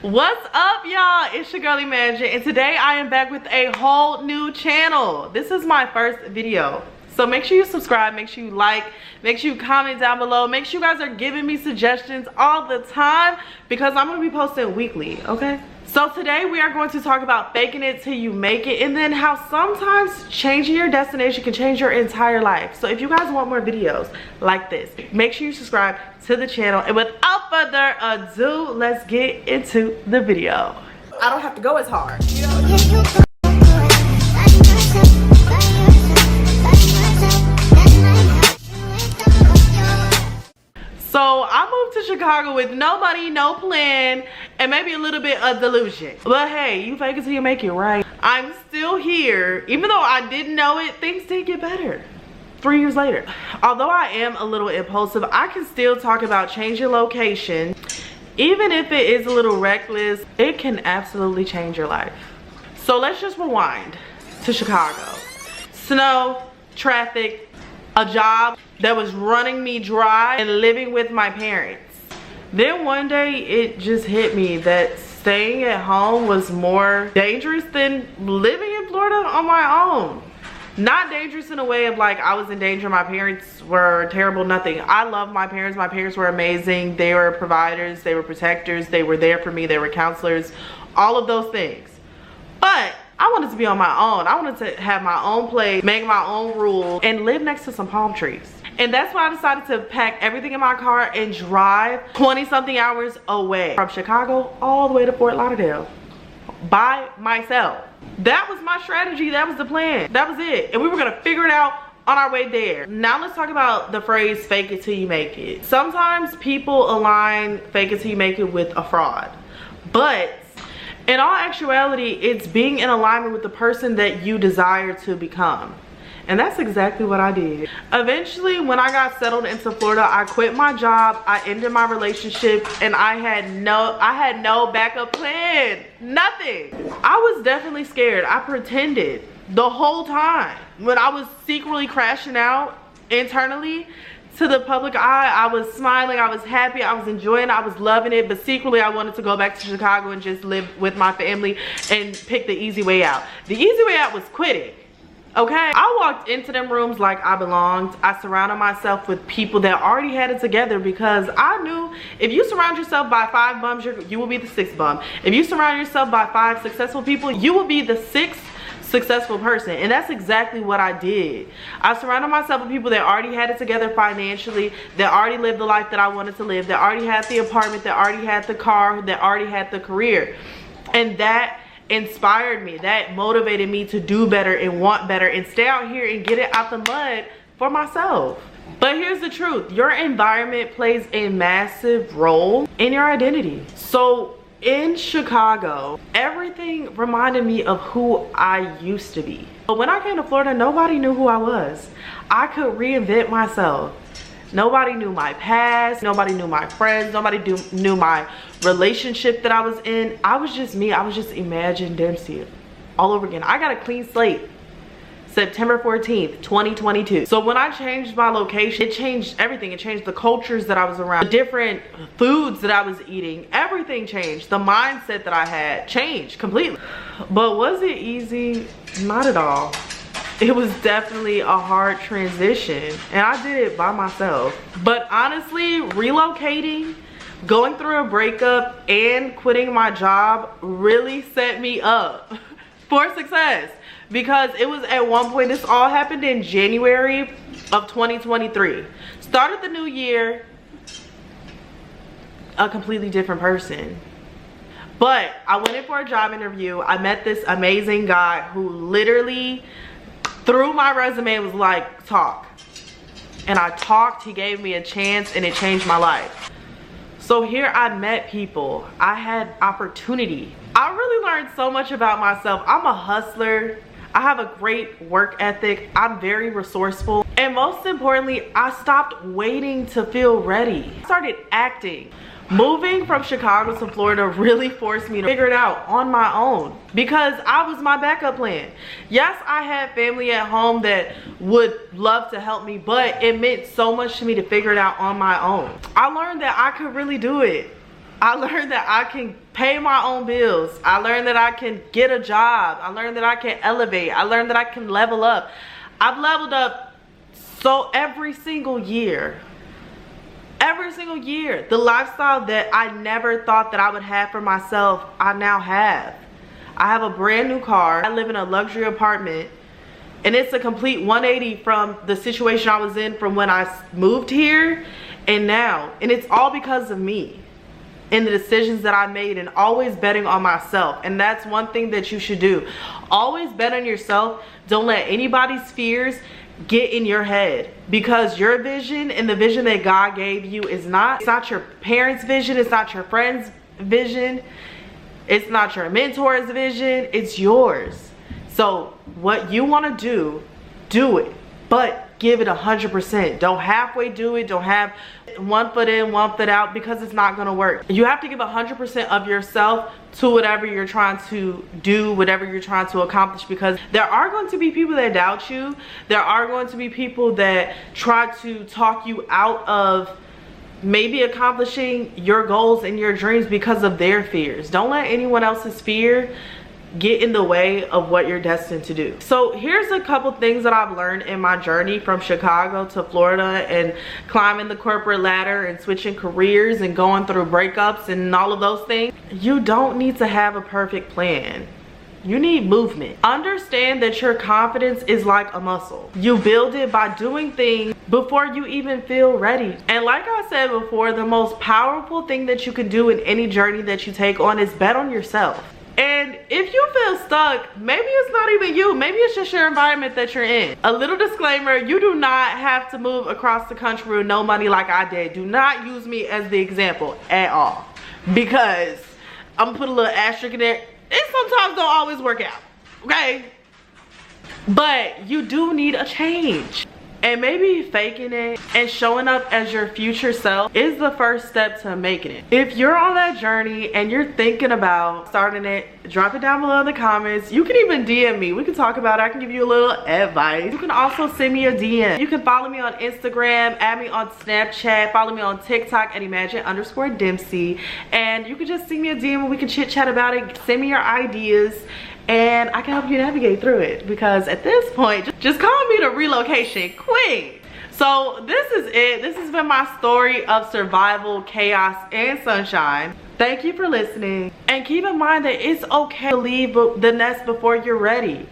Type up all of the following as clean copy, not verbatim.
What's up, y'all? It's your girly manager, and today I am back with a whole new channel. This is my first video, so make sure you subscribe, make sure you like, make sure you comment down below, make sure you guys are giving me suggestions all the time because I'm gonna be posting weekly, okay? So today we are going to talk about faking it till you make it, and then how sometimes changing your destination can change your entire life. So if you guys want more videos like this, make sure you subscribe to the channel, and without further ado, let's get into the video. I don't have to go as hard. So I moved to Chicago with no money, no plan, and maybe a little bit of delusion. But hey, you fake it till you make it, right? I'm still here. Even though I didn't know it, things did get better 3 years later. Although I am a little impulsive, I can still talk about changing location. Even if it is a little reckless, it can absolutely change your life. So let's just rewind to Chicago. Snow, traffic, a job that was running me dry, and living with my parents. Then one day it just hit me that staying at home was more dangerous than living in Florida on my own. Not dangerous in a way of like I was in danger, my parents were terrible, nothing. I love my parents were amazing. They were providers, they were protectors, they were there for me, they were counselors, all of those things. But I wanted to be on my own. I wanted to have my own place, make my own rules, and live next to some palm trees. And that's why I decided to pack everything in my car and drive 20-something hours away from Chicago all the way to Fort Lauderdale by myself. That was my strategy. That was the plan. That was it. And we were gonna figure it out on our way there. Now let's talk about the phrase fake it till you make it. Sometimes people align fake it till you make it with a fraud. But in all actuality, it's being in alignment with the person that you desire to become. And that's exactly what I did. Eventually, when I got settled into Florida, I quit my job, I ended my relationship, and I had no backup plan. Nothing. I was definitely scared. I pretended the whole time. When I was secretly crashing out internally, to the public eye, I was smiling, I was happy, I was enjoying it, I was loving it, but secretly I wanted to go back to Chicago and just live with my family and pick the easy way out. The easy way out was quitting, okay? I walked into them rooms like I belonged. I surrounded myself with people that already had it together because I knew if you surround yourself by 5 bums, you will be the 6th bum. If you surround yourself by 5 successful people, you will be the 6th successful person. And that's exactly what I did. I surrounded myself with people that already had it together financially, that already lived the life that I wanted to live, that already had the apartment, that already had the car, that already had the career. And that inspired me, that motivated me to do better and want better and stay out here and get it out the mud for myself. But here's the truth, your environment plays a massive role in your identity. So in Chicago, everything reminded me of who I used to be. But when I came to Florida, nobody knew who I was. I could reinvent myself. Nobody knew my past, nobody knew my friends, nobody knew my relationship that I was in. I was just me. I was just Imagine Dempsey all over again. I got a clean slate. September 14th, 2022. So when I changed my location, it changed everything. It changed the cultures that I was around, the different foods that I was eating. Everything changed. The mindset that I had changed completely. But was it easy? Not at all. It was definitely a hard transition, and I did it by myself. But honestly, relocating, going through a breakup, and quitting my job really set me up for success. Because it was at one point, this all happened in January of 2023. Started the new year, a completely different person. But I went in for a job interview. I met this amazing guy who literally, through my resume, was like, talk. And I talked, he gave me a chance, and it changed my life. So here I met people, I had opportunity. I really learned so much about myself. I'm a hustler. I have a great work ethic. I'm very resourceful. And most importantly, I stopped waiting to feel ready. I started acting. Moving from Chicago to Florida really forced me to figure it out on my own because I was my backup plan. Yes, I had family at home that would love to help me, but it meant so much to me to figure it out on my own. I learned that I could really do it I learned that I can pay my own bills. I learned that I can get a job. I learned that I can elevate. I learned that I can level up. I've leveled up so every single year. Every single year. The lifestyle that I never thought that I would have for myself, I now have. I have a brand new car. I live in a luxury apartment. And it's a complete 180 from the situation I was in from when I moved here and now. And it's all because of me and the decisions that I made, and always betting on myself. And that's one thing that you should do. Always bet on yourself. Don't let anybody's fears get in your head, because your vision and the vision that God gave you is not, it's not your parents' vision, it's not your friend's vision, it's not your mentor's vision, it's yours. So what you want to do it, but give it 100%. Don't halfway do it. Don't have one foot in, one foot out, because it's not going to work. You have to give 100% of yourself to whatever you're trying to do, whatever you're trying to accomplish, because there are going to be people that doubt you. There are going to be people that try to talk you out of maybe accomplishing your goals and your dreams because of their fears. Don't let anyone else's fear get in the way of what you're destined to do. So here's a couple things that I've learned in my journey from Chicago to Florida, and climbing the corporate ladder and switching careers and going through breakups and all of those things. You don't need to have a perfect plan. You need movement. Understand that your confidence is like a muscle. You build it by doing things before you even feel ready. And like I said before, the most powerful thing that you can do in any journey that you take on is bet on yourself. And if you feel stuck, maybe it's not even you. Maybe it's just your environment that you're in. A little disclaimer, you do not have to move across the country with no money like I did. Do not use me as the example at all, because I'm gonna put a little asterisk in there. It sometimes don't always work out, okay? But you do need a change. And maybe faking it and showing up as your future self is the first step to making it. If you're on that journey and you're thinking about starting it, drop it down below in the comments. You can even DM me. We can talk about it. I can give you a little advice. You can also send me a DM. You can follow me on Instagram, add me on Snapchat, follow me on TikTok at imagine_Dempsey. And you can just send me a DM and we can chit chat about it. Send me your ideas, and I can help you navigate through it, because at this point, just call me the relocation queen. So this is it. This has been my story of survival, chaos, and sunshine. Thank you for listening, and keep in mind that it's okay to leave the nest before you're ready.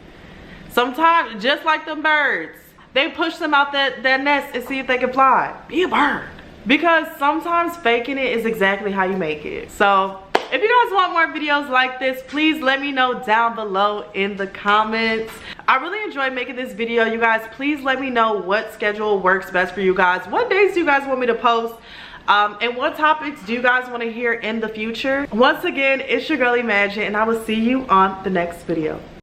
Sometimes, just like them birds, they push them out that nest and see if they can fly. Be a bird, because sometimes faking it is exactly how you make it. So if you guys want more videos like this, please let me know down below in the comments. I really enjoyed making this video, you guys. Please let me know what schedule works best for you guys. What days do you guys want me to post? And what topics do you guys want to hear in the future? Once again, it's your girl Imagine, and I will see you on the next video.